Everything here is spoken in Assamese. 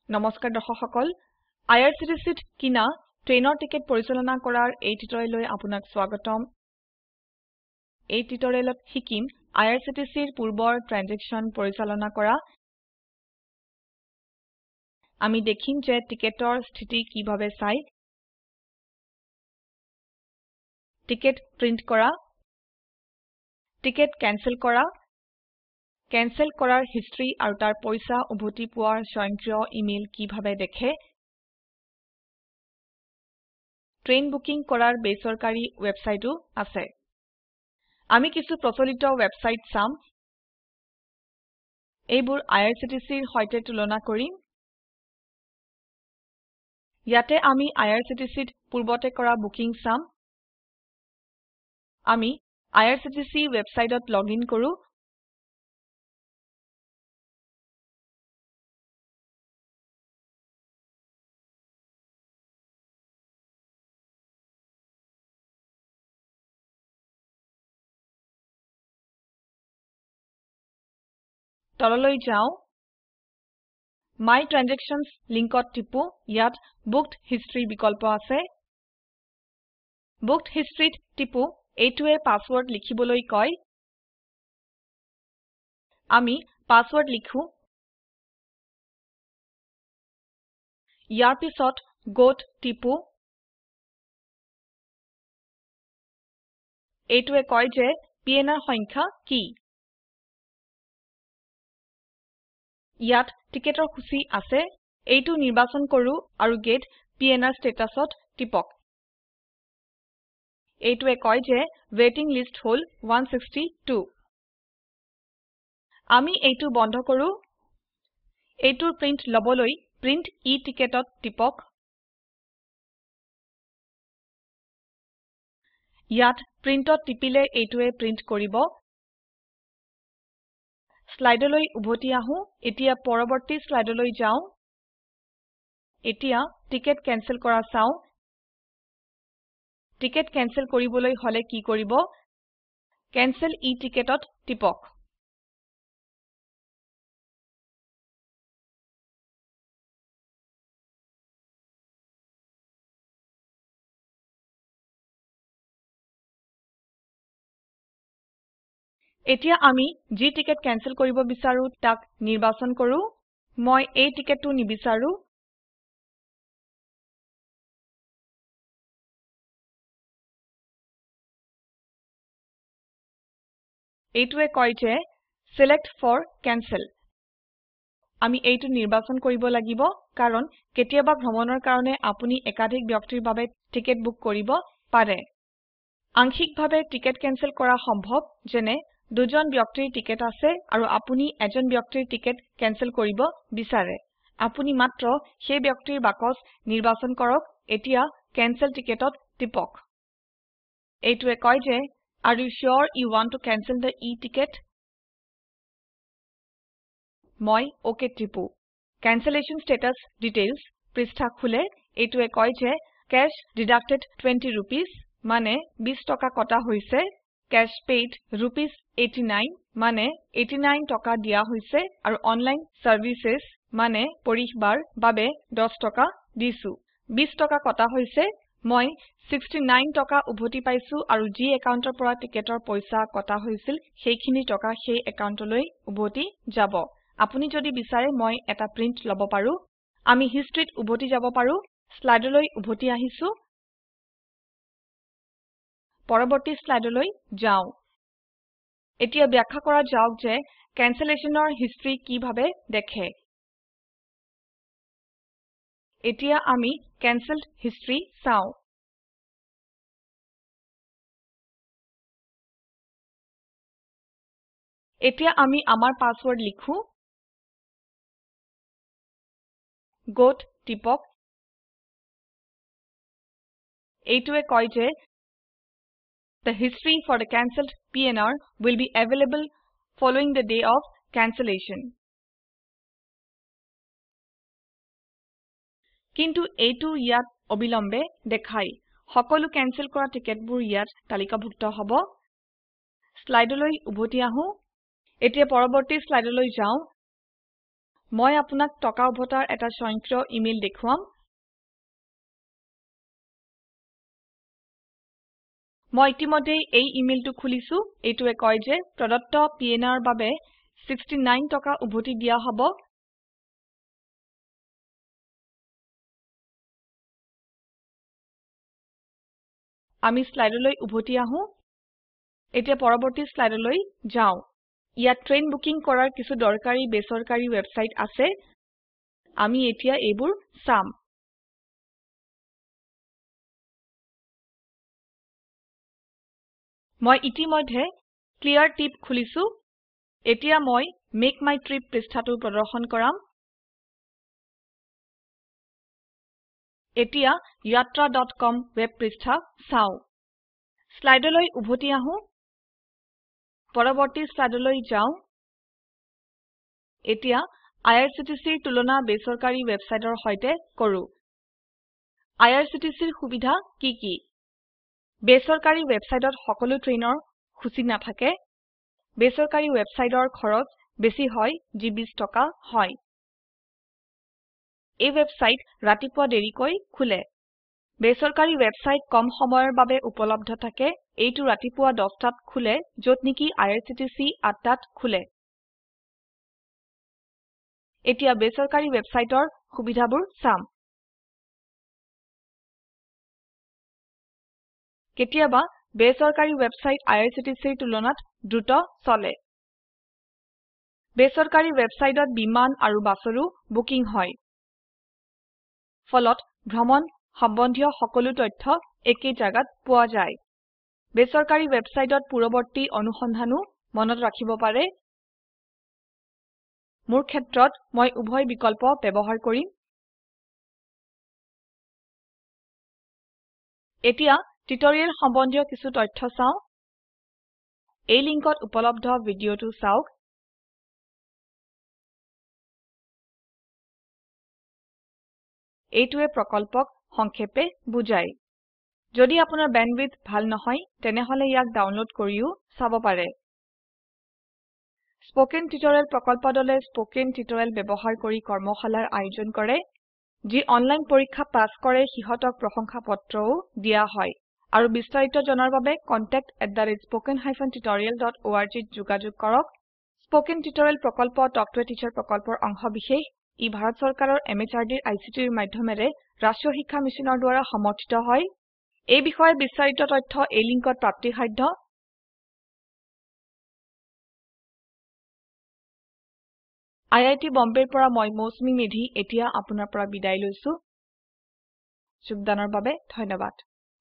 নমস্কাৰ দৰ্শক সকল IRCTCত কিনা ট্ৰেইনৰ টিকেট পৰিচালনা কৰাৰ এই টিউটৰিয়েললৈ আপোনাক স্বাগতম এই টিউটৰিয়েলত শিকিম IRCTCৰ পূৰ্বৰ ট্ৰানজেকচন পৰিচালনা কৰা আমি দেখিম যে টিকেটৰ স্থিতি কিভাবে চাই টিকেট প্ৰিন্ট কৰা টিকেট কেনসেল কৰা কেনসেল কৰাৰ হিষ্ট্ৰী আৰু তাৰ পইচা উভতি পোৱাৰ স্বয়ংক্ৰিয় ইমেইল কিভাবে দেখে ট্ৰেইন বুকিং কৰাৰ বেচৰকাৰী ওয়েবসাইটো আছে আমি কিছু প্ৰচলিত ওয়েবসাইট চাম এইবোৰ IRCTCৰ সৈতে তুলনা কৰিম ইয়াতে আমি IRCTCত পূৰ্বতে কৰা বুকিং চাম আমি IRCTC ওয়েবসাইটত লগইন কৰো তললৈ যাও My Transactions লিংকত টিপো ইয়াত বুকড হিষ্টৰী বিকল্প আছে বুকড হিষ্ট্ৰীত টিপো এইটোৱে পাসওয়াৰ্ড লিখিবলৈ কয় আমি পাসওয়াৰ্ড লিখো ইয়াৰ পিছত গোত টিপো এইটোৱে কয় যে PNR সংখ্যা কি ইয়াত টিকেটৰ সূচী আছে এইটো নিৰ্বাচন কৰো আৰু গেট PNR ষ্টেটাছত টিপক এইটোৱে কয় যে ৱেটিং লিষ্ট হল 162 আমি এইটো বন্ধ কৰো এইটোৰ প্ৰিন্ট লবলৈ প্ৰিন্ট e-টিকেটত টিপক ইয়াত প্ৰিন্টত টিপিলে এইটোৱে প্ৰিন্ট কৰিব স্লাইডলৈ উভতি আহো এতিয়া পৰৱৰ্তী স্লাইডলৈ যাও এতিয়া টিকেট কেনসেল কৰা চাও টিকেট কেনসেল কৰিবলৈ হলে কি কৰিব কেনসেল e-টিকেটত টিপক এতিয়া আমি যি টিকেট কেনসেল কৰিব বিচাৰো তাক নিৰ্বাচন কৰো মই এই টিকেটটো নিবিচাৰো এইটোৱে কয় যে Select for Cancel আমি এইটো নিৰ্বাচন কৰিব লাগিব কাৰণ কেতিয়াবা ভ্ৰমণৰ কাৰণে আপুনি একাধিক ব্যক্তিৰ বাবে টিকেট বুক কৰিব পাৰে আংশিকভাৱে টিকেট কেনসেল কৰা সম্ভৱ যেনে দুজন ব্যক্তিৰ টিকেট আছে আৰু আপুনি এজন ব্যক্তিৰ টিকেট কেনসেল কৰিব বিচাৰে আপুনি মাত্ৰ সেই ব্যক্তিৰ বাকচ নিৰ্বাচন কৰক এতিয়া কেনসেল টিকেটত টিপক এইটোৱে কয় যে Are you sure you want to cancel the e-ticket মই ওকে টিপো Cancellation status details পৃষ্ঠা খুলে এইটোৱে কয় যে Cash deducted 20 rupees মানে 20 টকা কটা হৈছে Cash paid rupees 89 মানে 89 টকা দিয়া হৈছে আৰু Online services মানে পৰিষেৱাৰ বাবে 10 টকা দিছো 20 টকা কটা হৈছে মই 69 টকা উভতি পাইছো আৰু যি একাউণ্টৰ পৰা টিকেটৰ পইচা কটা হৈছিল সেইখিনি টকা সেই একাউণ্টলৈ উভতি যাব আপুনি যদি বিচাৰে মই এটা প্ৰিন্ট লব পাৰো আমি হিষ্ট্ৰীত উভতি যাব পাৰো স্লাইডলৈ উভতি আহিছো পৰৱৰ্তী স্লাইডলৈ যাও এতিয়া ব্যাখ্যা কৰা যাওক যে ক্যান্সেলেশনৰ হিষ্ট্ৰী কিভাবে দেখে এতিয়া আমি ক্যান্সেলড হিষ্ট্ৰী চাও এতিয়া আমি আমাৰ পাসওয়াৰ্ড লিখো গোত টিপক এইটোৱে কয় যে The history for the cancelled PNR will be available following the day of cancellation. কিন্তু এইটো ইয়াত অবিলম্বে দেখাই সকলো কেনসেল কৰা টিকেটবোৰ ইয়াত তালিকাভুক্ত হ'ব স্লাইডলৈ উভতি আহো এতিয়া পৰৱৰ্তী স্লাইডলৈ যাও মই আপোনাক টকা উভতাৰ এটা স্বয়ংক্ৰিয় ইমেইল দেখুৱাম মই ইতিমধ্যে এই ইমেইলটো খুলিছো এইটোৱে কয় যে প্ৰদত্ত পিএনআৰ বাবে 69 টকা উভতি দিয়া হ'ব আমি স্লাইডলৈ উভতি আহো এতিয়া পৰৱৰ্তী স্লাইডলৈ যাও ইয়াত ট্ৰেইন বুকিং কৰাৰ কিছু দৰকাৰী বেসৰকাৰী ওয়েবসাইট আছে আমি এতিয়া এইবোৰ চাম মই ইতিমধ্যে ক্লিয়াৰ টিপ খুলিছো এতিয়া মই মেক মাই ট্ৰিপ পৃষ্ঠাটো প্ৰদৰ্শন কৰাম এতিয়া yatra.com ওয়েব পৃষ্ঠা চাও স্লাইডলৈ উভতি আহো পৰৱৰ্তী স্লাইডলৈ যাও এতিয়া IRCTCৰ তুলনা বেসৰকাৰী ওয়েবসাইটৰ সৈতে কৰো IRCTCৰ সুবিধা কি কি বেসৰকাৰী ওয়েবসাইটত সকলো ট্ৰেইনৰ সূচী নাথাকে বেসৰকাৰী ওয়েবসাইটৰ খৰচ বেছি হয় যি 20 টকা হয় এই ওয়েবসাইট ৰাতিপুৱা দেৰিকৈ খুলে বেসৰকাৰী ওয়েবসাইট কম সময়ৰ বাবে উপলব্ধ থাকে এইটো ৰাতিপুৱা 10টাত খুলে যত নেকি IRCTC 8টাত খুলে এতিয়া বেসৰকাৰী ওয়েবসাইটৰ সুবিধাবোৰ চাম কেতিয়াবা বেসৰকাৰী ওয়েবসাইট IRCTCৰ তুলনাত দ্ৰুত চলে বেসৰকাৰী ওয়েবসাইটত বিমান আৰু বাছৰো বুকিং হয় ফলত ভ্ৰমণ সম্বন্ধীয় সকলো তথ্য একে জাগাত পোৱা যায় বেসৰকাৰী ওয়েবসাইটত পূৰ্ববৰ্তী অনুসন্ধানো মনত ৰাখিব পাৰে মোৰ ক্ষেত্ৰত মই উভয় বিকল্প ব্যৱহাৰ কৰিম এতিয়া টিউটৰিয়েল সম্বন্ধীয় কিছু তথ্য চাও এই লিংকত উপলব্ধ ভিডিওটো চাওক এইটোৱে প্ৰকল্পক সংক্ষেপে বুজায় যদি আপোনাৰ ব্যান্ডউইডথ ভাল নহয় তেনেহলে ইয়াক ডাউনলোড কৰিও চাব পাৰে স্পোকেন টিউটৰিয়েল প্ৰকল্প দলে স্পোকেন টিউটৰিয়েল ব্যৱহাৰ কৰি কৰ্মশালাৰ আয়োজন কৰে যি অনলাইন পৰীক্ষা পাস কৰে সিহতক প্ৰশংসাপত্ৰও দিয়া হয় আৰু বিস্তাৰিত জনাৰ বাবে contact@spoken-tutorial.org ত যোগাযোগ কৰক স্পোকেন টিউটৰিয়েল প্ৰকল্প টক টু এ টিচাৰ প্ৰকল্পৰ অংশবিশেষ ই ভাৰত চৰকাৰৰ MHRDৰ ICTৰ মাধ্যমেৰে ৰাষ্ট্ৰীয় শিক্ষা মিছনৰ দ্বাৰা সমৰ্থিত হয় এই বিষয়ে বিস্তাৰিত তথ্য এই লিংকত প্ৰাপ্তিসাধ্য IIT বম্বেৰ পৰা মই মৌচুমী মেধি এতিয়া আপোনাৰ পৰা বিদায় লৈছো যোগদানৰ বাবে ধন্যবাদ